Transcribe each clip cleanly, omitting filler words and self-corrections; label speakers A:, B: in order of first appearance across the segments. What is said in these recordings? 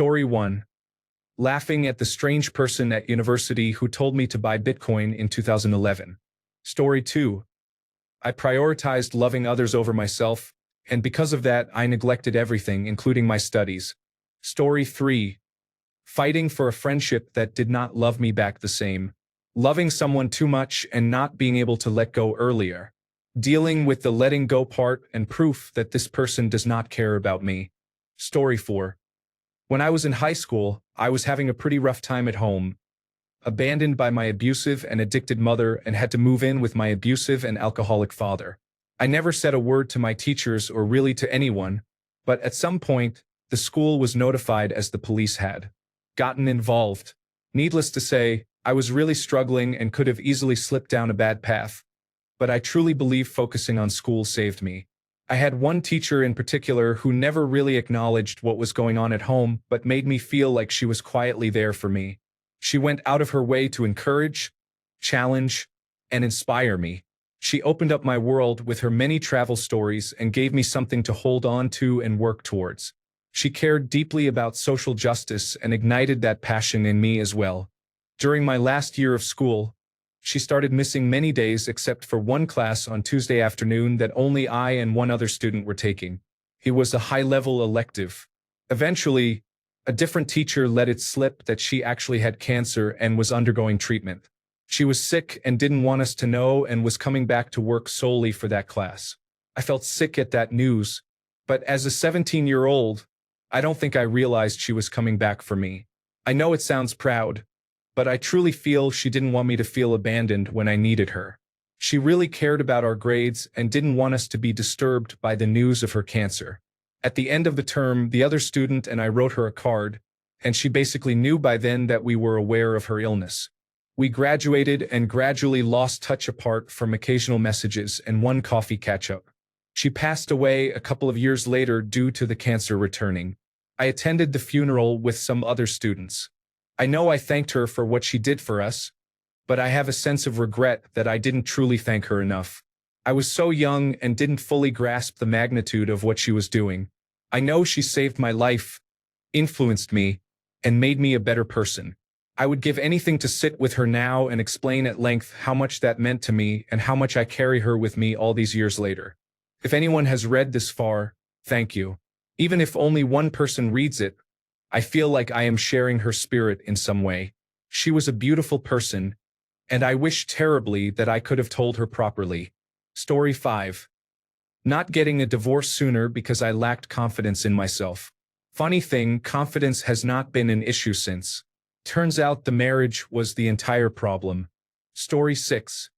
A: Story 1. Laughing at the strange person at university who told me to buy Bitcoin in 2011. Story 2. I prioritized loving others over myself, and because of that, I neglected everything, including my studies. Story 3. Fighting for a friendship that did not love me back the same. Loving someone too much and not being able to let go earlier. Dealing with the letting go part and proof that this person does not care about me. Story 4. When I was in high school, I was having a pretty rough time at home. Abandoned by my abusive and addicted mother and had to move in with my abusive and alcoholic father. I never said a word to my teachers or really to anyone, but at some point, the school was notified as the police had gotten involved. Needless to say, I was really struggling and could have easily slipped down a bad path. But I truly believe focusing on school saved me. I had one teacher in particular who never really acknowledged what was going on at home, but made me feel like she was quietly there for me. She went out of her way to encourage, challenge, and inspire me. She opened up my world with her many travel stories and gave me something to hold on to and work towards. She cared deeply about social justice and ignited that passion in me as well. During my last year of school, she started missing many days except for one class on Tuesday afternoon that only I and one other student were taking. It was a high-level elective. Eventually, a different teacher let it slip that she actually had cancer and was undergoing treatment. She was sick and didn't want us to know and was coming back to work solely for that class. I felt sick at that news, but as a 17-year-old, I don't think I realized she was coming back for me. I know it sounds proud, but I truly feel she didn't want me to feel abandoned when I needed her. She really cared about our grades and didn't want us to be disturbed by the news of her cancer. At the end of the term, the other student and I wrote her a card, and she basically knew by then that we were aware of her illness. We graduated and gradually lost touch apart from occasional messages and one coffee catch-up. She passed away a couple of years later due to the cancer returning. I attended the funeral with some other students. I know I thanked her for what she did for us, but I have a sense of regret that I didn't truly thank her enough. I was so young and didn't fully grasp the magnitude of what she was doing. I know she saved my life, influenced me, and made me a better person. I would give anything to sit with her now and explain at length how much that meant to me and how much I carry her with me all these years later. If anyone has read this far, thank you. Even if only one person reads it, I feel like I am sharing her spirit in some way. She was a beautiful person, and I wish terribly that I could have told her properly. Story 5. Not getting a divorce sooner because I lacked confidence in myself. Funny thing, confidence has not been an issue since. Turns out the marriage was the entire problem. Story 6.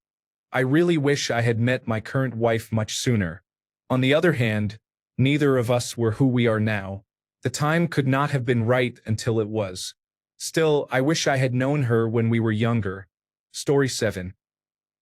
A: I really wish I had met my current wife much sooner. On the other hand, neither of us were who we are now. The time could not have been right until it was. Still, I wish I had known her when we were younger. Story 7.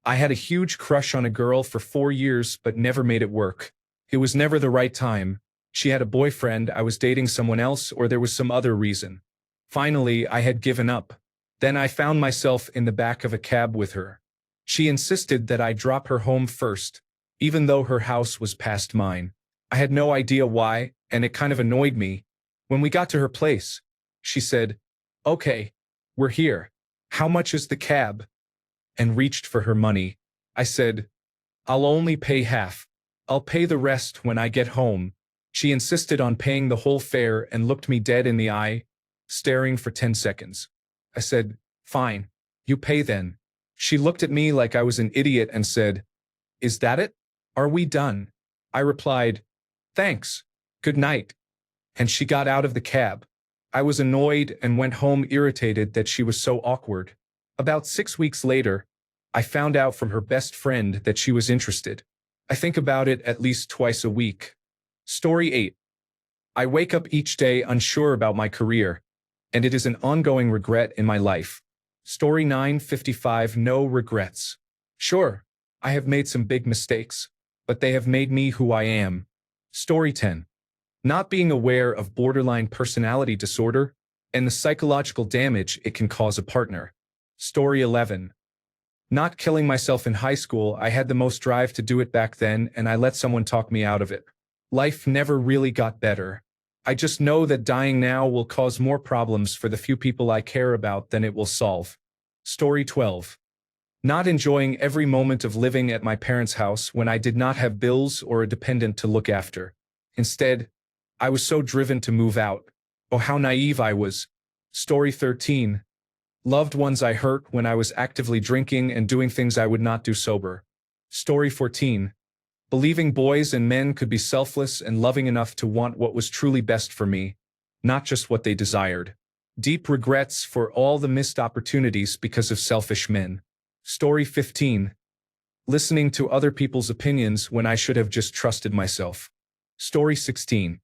A: I had a huge crush on a girl for 4 years but never made it work. It was never the right time. She had a boyfriend, I was dating someone else, or there was some other reason. Finally, I had given up. Then I found myself in the back of a cab with her. She insisted that I drop her home first, even though her house was past mine. I had no idea why, and it kind of annoyed me. When we got to her place, she said, "Okay, we're here. How much is the cab?" and reached for her money. I said, "I'll only pay half. I'll pay the rest when I get home." She insisted on paying the whole fare and looked me dead in the eye, staring for 10 seconds. I said, "Fine, you pay then." She looked at me like I was an idiot and said, "Is that it? Are we done?" I replied, "Thanks. Good night." And she got out of the cab. I was annoyed and went home irritated that she was so awkward. About 6 weeks later, I found out from her best friend that she was interested. I think about it at least twice a week. Story 8. I wake up each day unsure about my career, and it is an ongoing regret in my life. Story 9:55. No regrets. Sure, I have made some big mistakes, but they have made me who I am. Story 10. Not being aware of borderline personality disorder and the psychological damage it can cause a partner. Story 11. Not killing myself in high school. I had the most drive to do it back then, and I let someone talk me out of it. Life never really got better. I just know that dying now will cause more problems for the few people I care about than it will solve. Story 12. Not enjoying every moment of living at my parents' house when I did not have bills or a dependent to look after. Instead, I was so driven to move out. Oh, how naive I was. Story 13. Loved ones I hurt when I was actively drinking and doing things I would not do sober. Story 14. Believing boys and men could be selfless and loving enough to want what was truly best for me, not just what they desired. Deep regrets for all the missed opportunities because of selfish men. Story 15. Listening to other people's opinions when I should have just trusted myself. Story 16.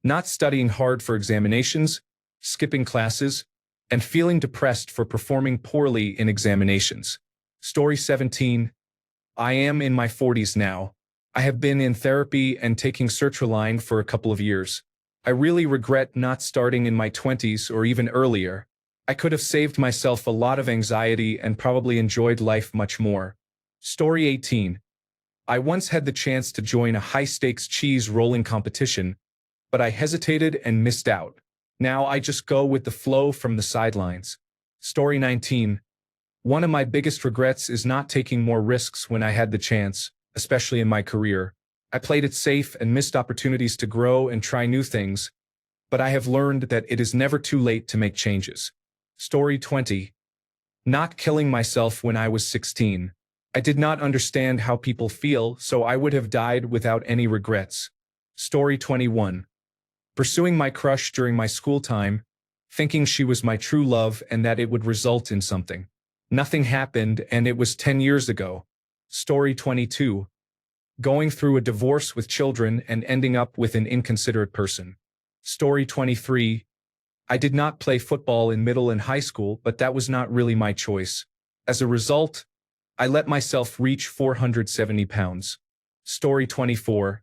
A: Not studying hard for examinations, skipping classes, and feeling depressed for performing poorly in examinations. Story 17. I am in my 40s now. I have been in therapy and taking sertraline for a couple of years. I really regret not starting in my 20s or even earlier. I could have saved myself a lot of anxiety and probably enjoyed life much more. Story 18. I once had the chance to join a high-stakes cheese rolling competition, but I hesitated and missed out. Now I just go with the flow from the sidelines. Story 19. One of my biggest regrets is not taking more risks when I had the chance, especially in my career. I played it safe and missed opportunities to grow and try new things, but I have learned that it is never too late to make changes. Story 20. Not killing myself when I was 16. I did not understand how people feel, so I would have died without any regrets. Story 21. Pursuing my crush during my school time, thinking she was my true love and that it would result in something. Nothing happened, and it was 10 years ago. Story 22. Going through a divorce with children and ending up with an inconsiderate person. Story 23. I did not play football in middle and high school, but that was not really my choice. As a result, I let myself reach 470 pounds. Story 24.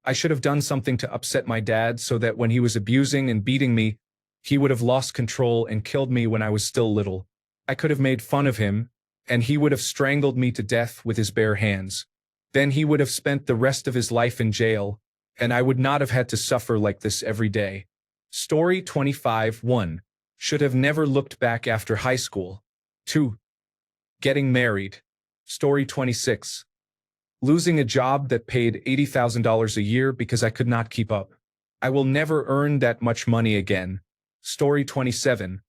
A: I should have done something to upset my dad so that when he was abusing and beating me, he would have lost control and killed me when I was still little. I could have made fun of him, and he would have strangled me to death with his bare hands. Then he would have spent the rest of his life in jail, and I would not have had to suffer like this every day. Story 25. 1. Should have never looked back after high school. 2. Getting married. Story 26. Losing a job that paid $80,000 a year because I could not keep up. I will never earn that much money again. Story 27.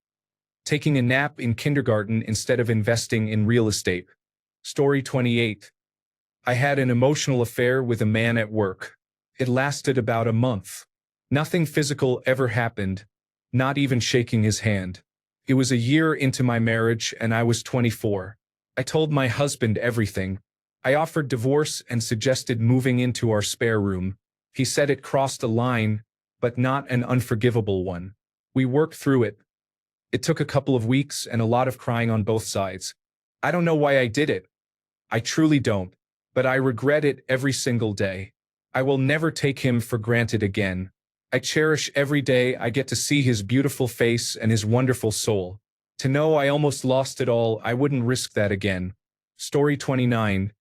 A: Taking a nap in kindergarten instead of investing in real estate. Story 28. I had an emotional affair with a man at work. It lasted about a month. Nothing physical ever happened, not even shaking his hand. It was a year into my marriage and I was 24. I told my husband everything. I offered divorce and suggested moving into our spare room. He said it crossed a line, but not an unforgivable one. We worked through it. It took a couple of weeks and a lot of crying on both sides. I don't know why I did it. I truly don't, but I regret it every single day. I will never take him for granted again. I cherish every day I get to see his beautiful face and his wonderful soul. To know I almost lost it all, I wouldn't risk that again. Story 29.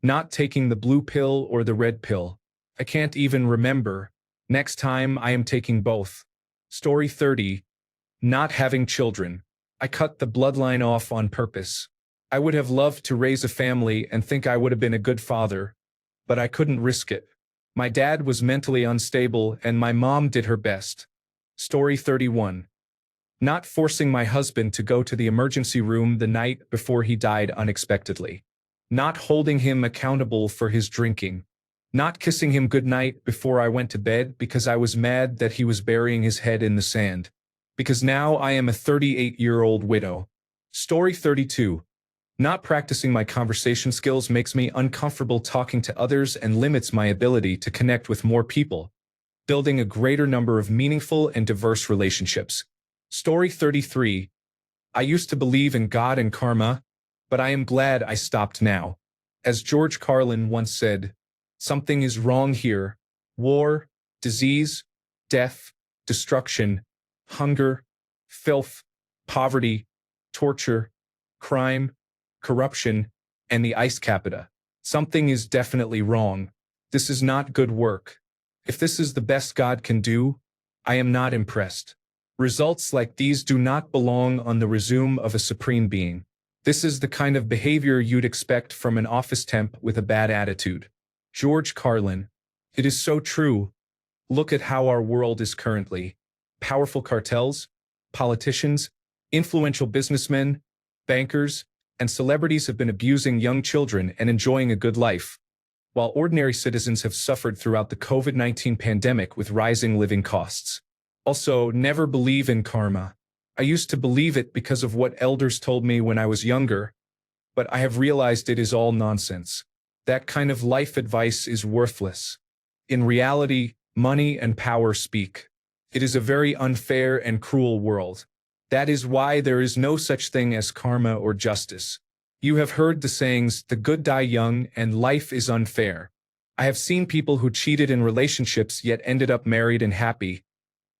A: Not taking the blue pill or the red pill. I can't even remember. Next time I am taking both. Story 30. Not having children. I cut the bloodline off on purpose. I would have loved to raise a family and think I would have been a good father, but I couldn't risk it. My dad was mentally unstable and my mom did her best. Story 31. Not forcing my husband to go to the emergency room the night before he died unexpectedly. Not holding him accountable for his drinking. Not kissing him goodnight before I went to bed because I was mad that he was burying his head in the sand. Because now I am a 38-year-old widow. Story 32. Not practicing my conversation skills makes me uncomfortable talking to others and limits my ability to connect with more people, building a greater number of meaningful and diverse relationships. Story 33. I used to believe in God and karma, but I am glad I stopped now. As George Carlin once said, something is wrong here. War, disease, death, destruction, hunger, filth, poverty, torture, crime, corruption, and the ice capita. Something is definitely wrong. This is not good work. If this is the best God can do, I am not impressed. Results like these do not belong on the resume of a supreme being. This is the kind of behavior you'd expect from an office temp with a bad attitude. George Carlin. It is so true. Look at how our world is currently. Powerful cartels, politicians, influential businessmen, bankers, and celebrities have been abusing young children and enjoying a good life, while ordinary citizens have suffered throughout the COVID-19 pandemic with rising living costs. Also, never believe in karma. I used to believe it because of what elders told me when I was younger, but I have realized it is all nonsense. That kind of life advice is worthless. In reality, money and power speak. It is a very unfair and cruel world. That is why there is no such thing as karma or justice. You have heard the sayings, the good die young and life is unfair. I have seen people who cheated in relationships yet ended up married and happy,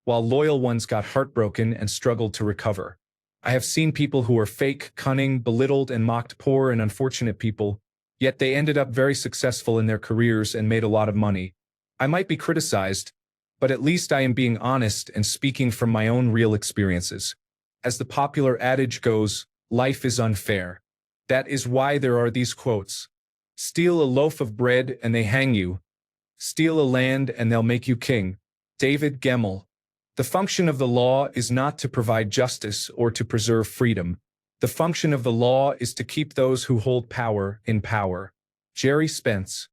A: while loyal ones got heartbroken and struggled to recover. I have seen people who were fake, cunning, belittled, and mocked poor and unfortunate people, yet they ended up very successful in their careers and made a lot of money. I might be criticized, but at least I am being honest and speaking from my own real experiences. As the popular adage goes, life is unfair. That is why there are these quotes. Steal a loaf of bread and they hang you. Steal a land and they'll make you king. David Gemmell. The function of the law is not to provide justice or to preserve freedom. The function of the law is to keep those who hold power in power. Jerry Spence.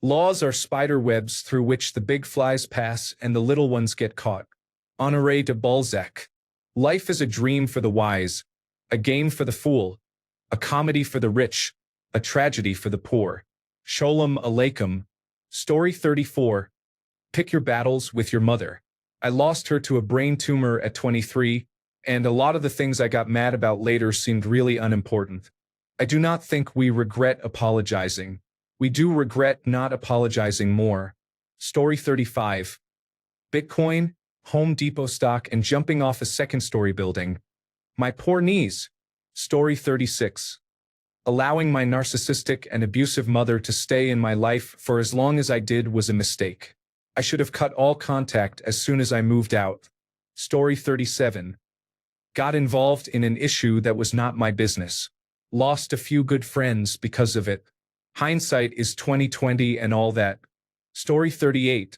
A: Laws are spider webs through which the big flies pass and the little ones get caught. Honoré de Balzac. Life is a dream for the wise, a game for the fool, a comedy for the rich, a tragedy for the poor. Sholem Aleichem. Story 34. Pick your battles with your mother. I lost her to a brain tumor at 23, and a lot of the things I got mad about later seemed really unimportant. I do not think we regret apologizing. We do regret not apologizing more. Story 35. Bitcoin, Home Depot stock, and jumping off a second-story building. My poor knees. Story 36. Allowing my narcissistic and abusive mother to stay in my life for as long as I did was a mistake. I should have cut all contact as soon as I moved out. Story 37. Got involved in an issue that was not my business. Lost a few good friends because of it. Hindsight is 20/20 and all that. Story 38.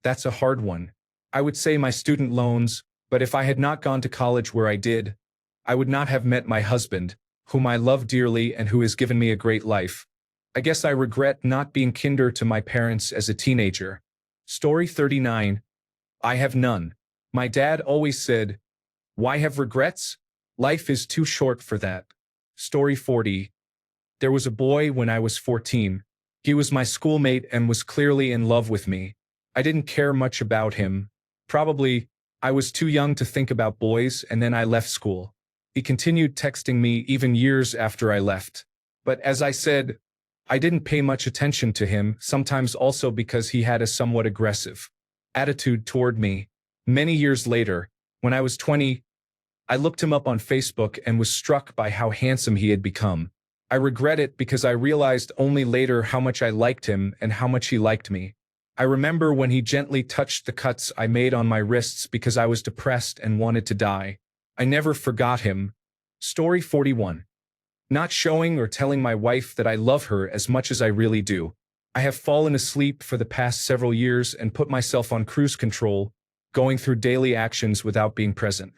A: That's a hard one. I would say my student loans, but if I had not gone to college where I did, I would not have met my husband, whom I love dearly and who has given me a great life. I guess I regret not being kinder to my parents as a teenager. Story 39. I have none. My dad always said, "Why have regrets? Life is too short for that." Story 40. There was a boy when I was 14. He was my schoolmate and was clearly in love with me. I didn't care much about him. Probably, I was too young to think about boys, and then I left school. He continued texting me even years after I left. But as I said, I didn't pay much attention to him, sometimes also because he had a somewhat aggressive attitude toward me. Many years later, when I was 20, I looked him up on Facebook and was struck by how handsome he had become. I regret it because I realized only later how much I liked him and how much he liked me. I remember when he gently touched the cuts I made on my wrists because I was depressed and wanted to die. I never forgot him. Story 41. Not showing or telling my wife that I love her as much as I really do. I have fallen asleep for the past several years and put myself on cruise control, going through daily actions without being present.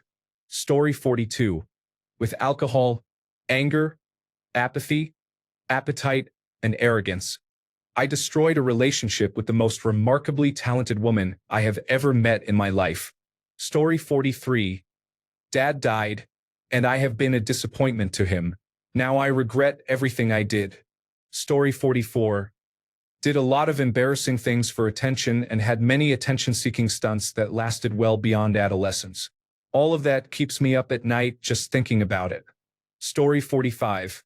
A: Story 42. With alcohol, anger, apathy, appetite, and arrogance, I destroyed a relationship with the most remarkably talented woman I have ever met in my life. Story 43. Dad died, and I have been a disappointment to him. Now I regret everything I did. Story 44. Did a lot of embarrassing things for attention and had many attention-seeking stunts that lasted well beyond adolescence. All of that keeps me up at night just thinking about it. Story 45.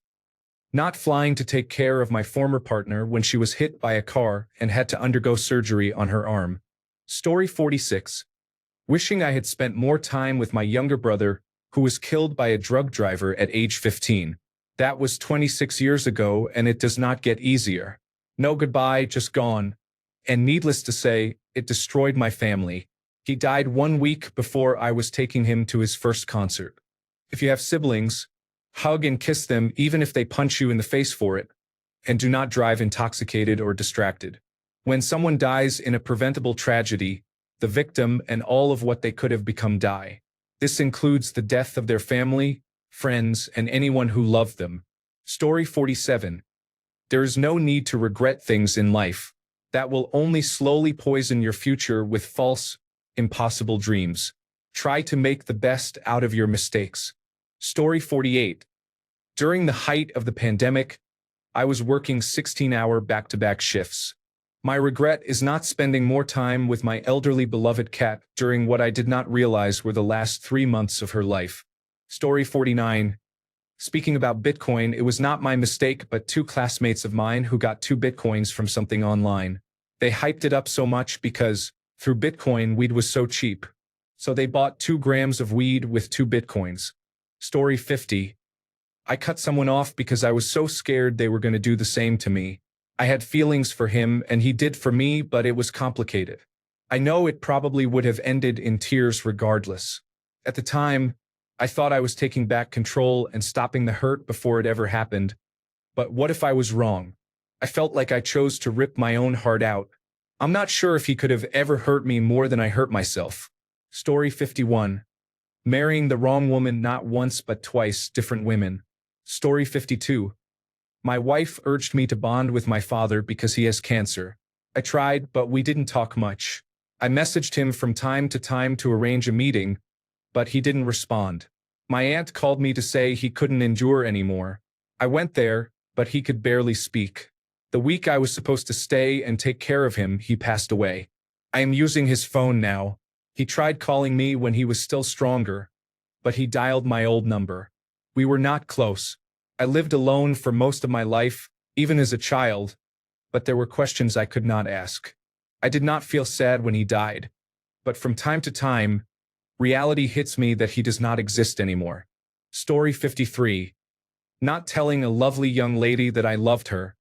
A: Not flying to take care of my former partner when she was hit by a car and had to undergo surgery on her arm. Story 46. Wishing I had spent more time with my younger brother, who was killed by a drug driver at age 15. That was 26 years ago, and it does not get easier. No goodbye, just gone. And needless to say, it destroyed my family. He died 1 week before I was taking him to his first concert. If you have siblings, hug and kiss them even if they punch you in the face for it, and do not drive intoxicated or distracted. When someone dies in a preventable tragedy, the victim and all of what they could have become die. This includes the death of their family, friends, and anyone who loved them. Story 47. There is no need to regret things in life. That will only slowly poison your future with false, impossible dreams. Try to make the best out of your mistakes. Story 48. During the height of the pandemic, I was working 16-hour back-to-back shifts. My regret is not spending more time with my elderly beloved cat during what I did not realize were the last 3 months of her life. Story 49. Speaking about Bitcoin, it was not my mistake but 2 classmates of mine who got 2 Bitcoins from something online. They hyped it up so much because, through Bitcoin, weed was so cheap. So they bought 2 grams of weed with 2 Bitcoins. Story 50. I cut someone off because I was so scared they were going to do the same to me. I had feelings for him and he did for me, but it was complicated. I know it probably would have ended in tears regardless. At the time, I thought I was taking back control and stopping the hurt before it ever happened. But what if I was wrong? I felt like I chose to rip my own heart out. I'm not sure if he could have ever hurt me more than I hurt myself. Story 51. Marrying the wrong woman not once but twice, different women. Story 52. My wife urged me to bond with my father because he has cancer. I tried, but we didn't talk much. I messaged him from time to time to arrange a meeting, but he didn't respond. My aunt called me to say he couldn't endure anymore. I went there, but he could barely speak. The week I was supposed to stay and take care of him, he passed away. I am using his phone now. He tried calling me when he was still stronger, but he dialed my old number. We were not close. I lived alone for most of my life, even as a child, but there were questions I could not ask. I did not feel sad when he died, but from time to time, reality hits me that he does not exist anymore. Story 53. Not telling a lovely young lady that I loved her,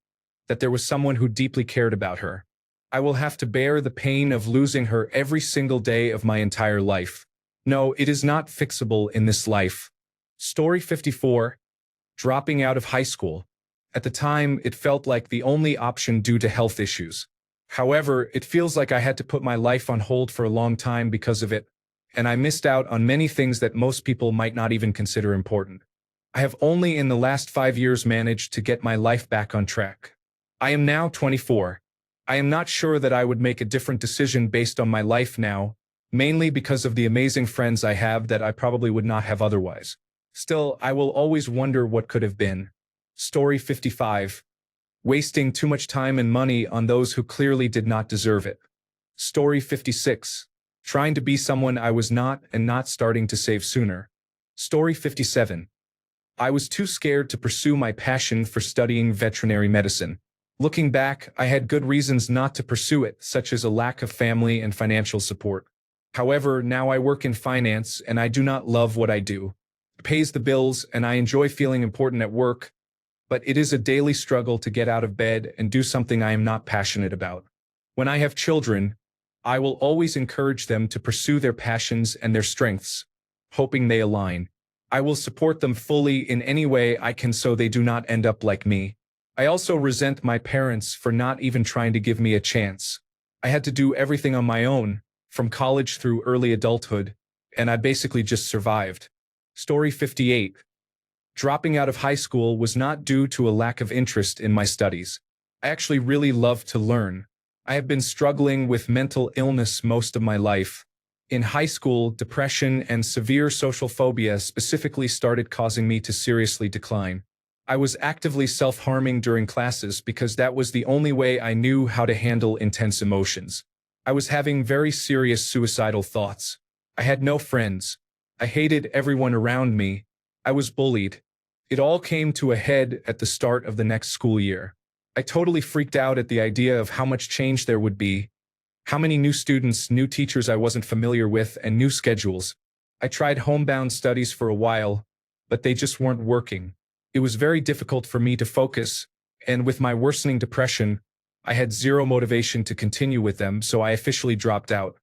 A: that there was someone who deeply cared about her. I will have to bear the pain of losing her every single day of my entire life. No, it is not fixable in this life. Story 54. Dropping out of high school. At the time, it felt like the only option due to health issues. However, it feels like I had to put my life on hold for a long time because of it, and I missed out on many things that most people might not even consider important. I have only in the last 5 years managed to get my life back on track. I am now 24. I am not sure that I would make a different decision based on my life now, mainly because of the amazing friends I have that I probably would not have otherwise. Still, I will always wonder what could have been. Story 55. Wasting too much time and money on those who clearly did not deserve it. Story 56. Trying to be someone I was not and not starting to save sooner. Story 57. I was too scared to pursue my passion for studying veterinary medicine. Looking back, I had good reasons not to pursue it, such as a lack of family and financial support. However, now I work in finance and I do not love what I do. It pays the bills and I enjoy feeling important at work, but it is a daily struggle to get out of bed and do something I am not passionate about. When I have children, I will always encourage them to pursue their passions and their strengths, hoping they align. I will support them fully in any way I can so they do not end up like me. I also resent my parents for not even trying to give me a chance. I had to do everything on my own, from college through early adulthood, and I basically just survived. Story 58. Dropping out of high school was not due to a lack of interest in my studies. I actually really love to learn. I have been struggling with mental illness most of my life. In high school, depression and severe social phobia specifically started causing me to seriously decline. I was actively self-harming during classes because that was the only way I knew how to handle intense emotions. I was having very serious suicidal thoughts. I had no friends. I hated everyone around me. I was bullied. It all came to a head at the start of the next school year. I totally freaked out at the idea of how much change there would be, how many new students, new teachers I wasn't familiar with, and new schedules. I tried homebound studies for a while, but they just weren't working. It was very difficult for me to focus, and with my worsening depression, I had zero motivation to continue with them, so I officially dropped out.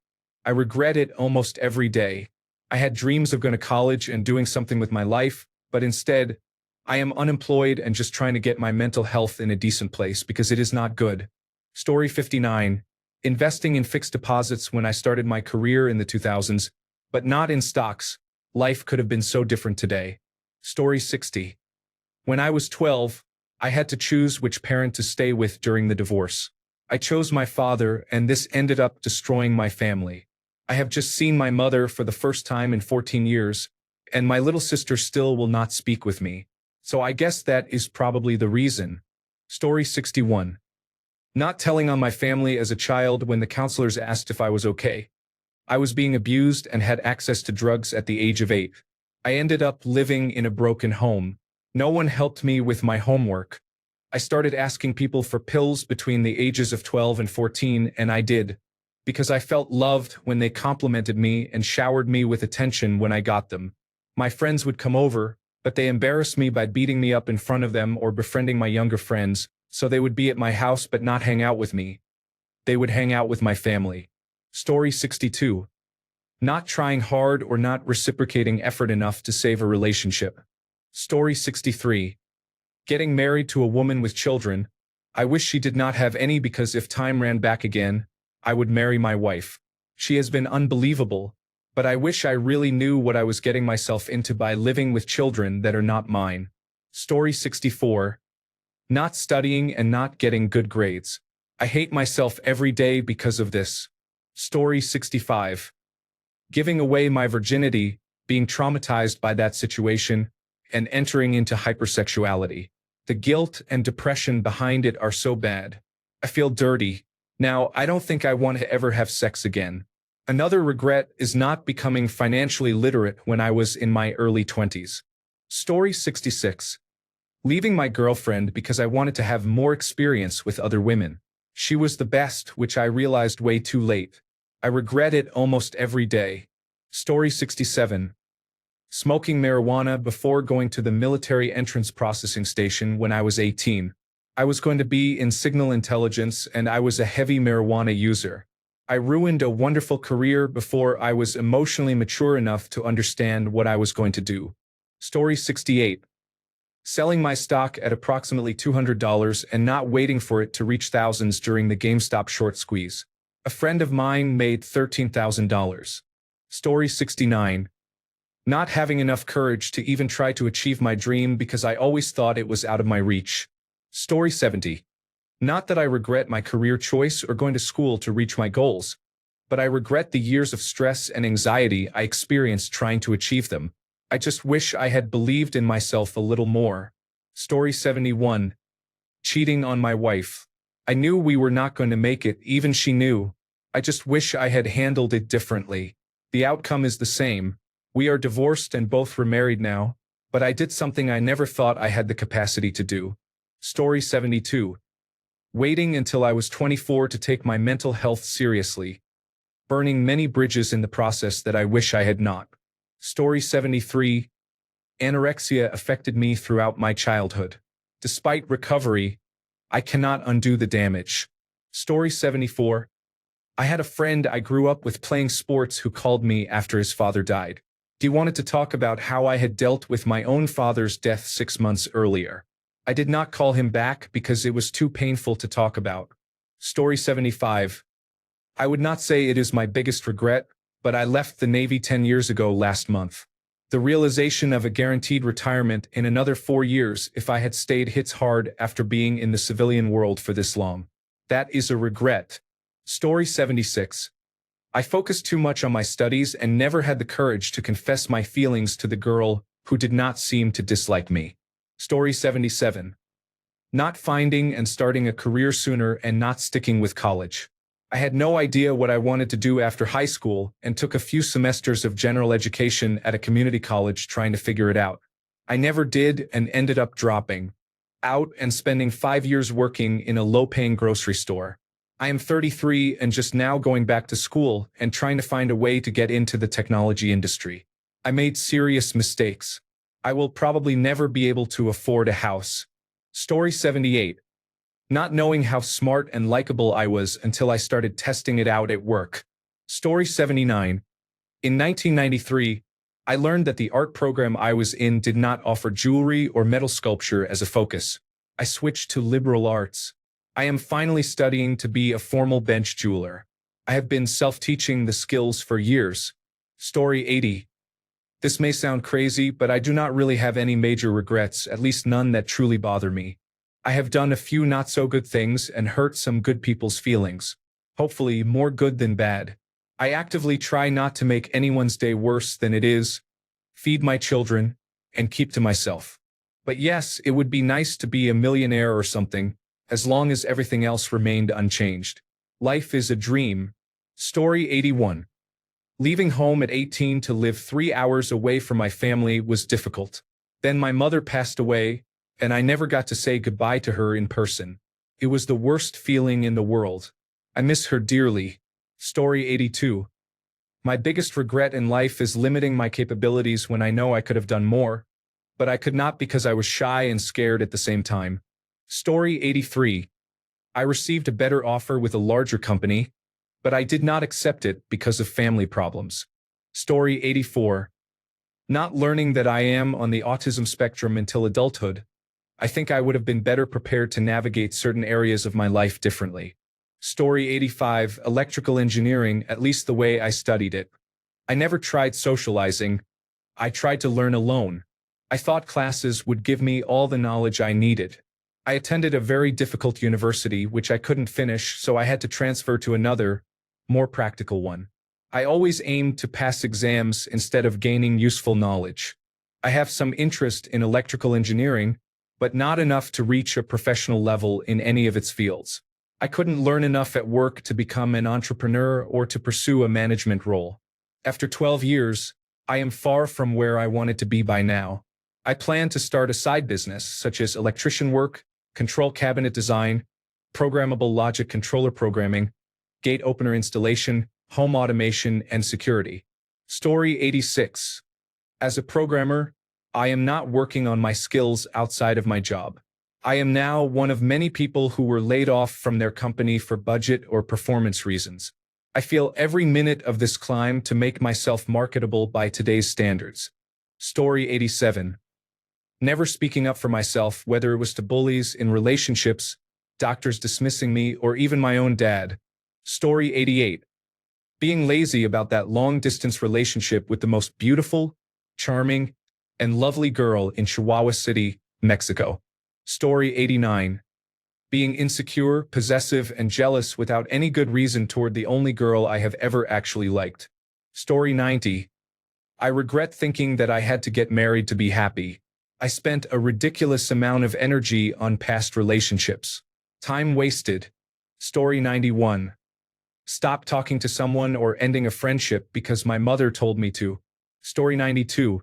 A: I regret it almost every day. I had dreams of going to college and doing something with my life, but instead, I am unemployed and just trying to get my mental health in a decent place because it is not good. Story 59. Investing in fixed deposits when I started my career in the 2000s, but not in stocks. Life could have been so different today. Story 60. When I was 12, I had to choose which parent to stay with during the divorce. I chose my father, and this ended up destroying my family. I have just seen my mother for the first time in 14 years, and my little sister still will not speak with me. So I guess that is probably the reason. Story 61. Not telling on my family as a child when the counselors asked if I was okay. I was being abused and had access to drugs at the age of 8. I ended up living in a broken home. No one helped me with my homework. I started asking people for pills between the ages of 12 and 14, and I did, because I felt loved when they complimented me and showered me with attention when I got them. My friends would come over, but they embarrassed me by beating me up in front of them or befriending my younger friends, so they would be at my house but not hang out with me. They would hang out with my family. Story 62. Not trying hard or not reciprocating effort enough to save a relationship. Story 63. Getting married to a woman with children. I wish she did not have any because if time ran back again, I would marry my wife. She has been unbelievable, but I wish I really knew what I was getting myself into by living with children that are not mine. Story 64. Not studying and not getting good grades. I hate myself every day because of this. Story 65. Giving away my virginity, being traumatized by that situation, and entering into hypersexuality. The guilt and depression behind it are so bad. I feel dirty. Now, I don't think I want to ever have sex again. Another regret is not becoming financially literate when I was in my early 20s. Story 66. Leaving my girlfriend because I wanted to have more experience with other women. She was the best, which I realized way too late. I regret it almost every day. Story 67. Smoking marijuana before going to the military entrance processing station when I was 18. I was going to be in signal intelligence and I was a heavy marijuana user. I ruined a wonderful career before I was emotionally mature enough to understand what I was going to do. Story 68. Selling my stock at approximately $200 and not waiting for it to reach thousands during the GameStop short squeeze. A friend of mine made $13,000. Story 69. Not having enough courage to even try to achieve my dream because I always thought it was out of my reach. Story 70. Not that I regret my career choice or going to school to reach my goals, but I regret the years of stress and anxiety I experienced trying to achieve them. I just wish I had believed in myself a little more. Story 71. Cheating on my wife. I knew we were not going to make it, even she knew. I just wish I had handled it differently. The outcome is the same. We are divorced and both remarried now, but I did something I never thought I had the capacity to do. Story 72. Waiting until I was 24 to take my mental health seriously. Burning many bridges in the process that I wish I had not. Story 73. Anorexia affected me throughout my childhood. Despite recovery, I cannot undo the damage. Story 74. I had a friend I grew up with playing sports who called me after his father died. He wanted to talk about how I had dealt with my own father's death 6 months earlier. I did not call him back because it was too painful to talk about. Story 75. I would not say it is my biggest regret, but I left the Navy 10 years ago last month. The realization of a guaranteed retirement in another 4 years if I had stayed hits hard after being in the civilian world for this long. That is a regret. Story 76. I focused too much on my studies and never had the courage to confess my feelings to the girl who did not seem to dislike me. Story 77. Not finding and starting a career sooner and not sticking with college. I had no idea what I wanted to do after high school and took a few semesters of general education at a community college trying to figure it out. I never did and ended up dropping out and spending 5 years working in a low-paying grocery store. I am 33 and just now going back to school and trying to find a way to get into the technology industry. I made serious mistakes. I will probably never be able to afford a house. Story 78. Not knowing how smart and likable I was until I started testing it out at work. Story 79. In 1993, I learned that the art program I was in did not offer jewelry or metal sculpture as a focus. I switched to liberal arts. I am finally studying to be a formal bench jeweler. I have been self-teaching the skills for years. Story 80. This may sound crazy, but I do not really have any major regrets, at least none that truly bother me. I have done a few not-so-good things and hurt some good people's feelings. Hopefully, more good than bad. I actively try not to make anyone's day worse than it is, feed my children, and keep to myself. But yes, it would be nice to be a millionaire or something, as long as everything else remained unchanged. Life is a dream. Story 81. Leaving home at 18 to live 3 hours away from my family was difficult. Then my mother passed away, and I never got to say goodbye to her in person. It was the worst feeling in the world. I miss her dearly. Story 82. My biggest regret in life is limiting my capabilities when I know I could have done more, but I could not because I was shy and scared at the same time. Story 83. I received a better offer with a larger company, but I did not accept it because of family problems. Story 84. Not learning that I am on the autism spectrum until adulthood, I think I would have been better prepared to navigate certain areas of my life differently. Story 85. Electrical engineering, at least the way I studied it. I never tried socializing. I tried to learn alone. I thought classes would give me all the knowledge I needed. I attended a very difficult university which I couldn't finish, so I had to transfer to another, more practical one. I always aimed to pass exams instead of gaining useful knowledge. I have some interest in electrical engineering, but not enough to reach a professional level in any of its fields. I couldn't learn enough at work to become an entrepreneur or to pursue a management role. After 12 years, I am far from where I wanted to be by now. I plan to start a side business, such as electrician work, control cabinet design, programmable logic controller programming, gate opener installation, home automation, and security. Story 86. As a programmer, I am not working on my skills outside of my job. I am now one of many people who were laid off from their company for budget or performance reasons. I feel every minute of this climb to make myself marketable by today's standards. Story 87. Never speaking up for myself, whether it was to bullies in relationships, doctors dismissing me, or even my own dad. Story 88. Being lazy about that long-distance relationship with the most beautiful, charming, and lovely girl in Chihuahua City, Mexico. Story 89. Being insecure, possessive, and jealous without any good reason toward the only girl I have ever actually liked. Story 90. I regret thinking that I had to get married to be happy. I spent a ridiculous amount of energy on past relationships. Time wasted. Story 91. Stop talking to someone or ending a friendship because my mother told me to. Story 92.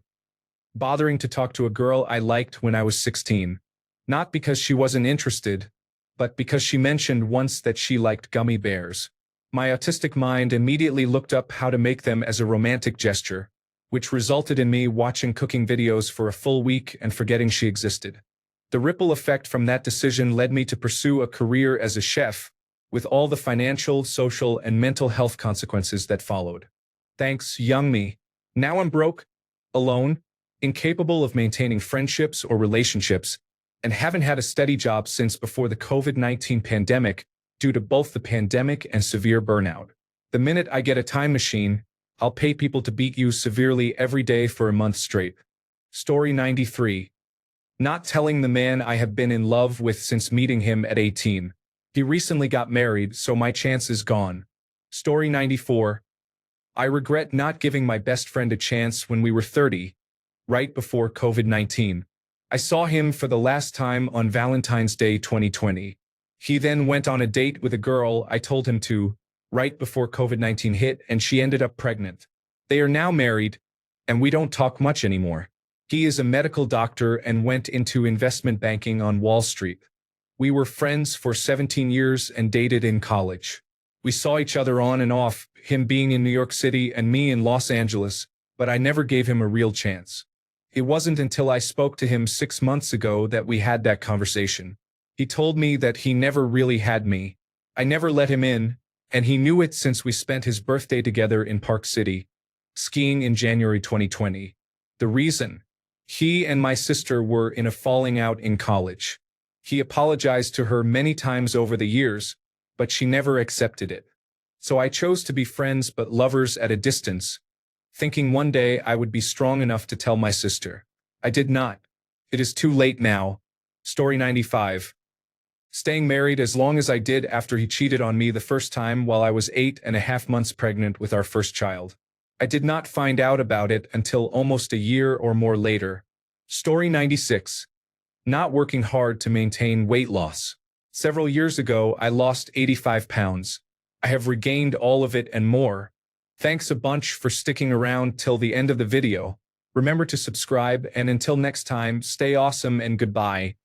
A: Bothering to talk to a girl I liked when I was 16. Not because she wasn't interested, but because she mentioned once that she liked gummy bears. My autistic mind immediately looked up how to make them as a romantic gesture, which resulted in me watching cooking videos for a full week and forgetting she existed. The ripple effect from that decision led me to pursue a career as a chef, with all the financial, social, and mental health consequences that followed. Thanks, young me. Now I'm broke, alone, incapable of maintaining friendships or relationships, and haven't had a steady job since before the COVID-19 pandemic due to both the pandemic and severe burnout. The minute I get a time machine, I'll pay people to beat you severely every day for a month straight. Story 93. Not telling the man I have been in love with since meeting him at 18. He recently got married, so my chance is gone. Story 94. I regret not giving my best friend a chance when we were 30, right before COVID-19. I saw him for the last time on Valentine's Day 2020. He then went on a date with a girl I told him to, right before COVID-19 hit, and she ended up pregnant. They are now married, and we don't talk much anymore. He is a medical doctor and went into investment banking on Wall Street. We were friends for 17 years and dated in college. We saw each other on and off, him being in New York City and me in Los Angeles, but I never gave him a real chance. It wasn't until I spoke to him 6 months ago that we had that conversation. He told me that he never really had me. I never let him in, And he knew it since we spent his birthday together in Park City, skiing in January 2020. The reason? He and my sister were in a falling out in college. He apologized to her many times over the years, but she never accepted it. So I chose to be friends but lovers at a distance, thinking one day I would be strong enough to tell my sister. I did not. It is too late now. Story 95. Staying married as long as I did after he cheated on me the first time while I was 8.5 months pregnant with our first child. I did not find out about it until almost a year or more later. Story 96. Not working hard to maintain weight loss. Several years ago, I lost 85 pounds. I have regained all of it and more. Thanks a bunch for sticking around till the end of the video. Remember to subscribe, and until next time, stay awesome and goodbye.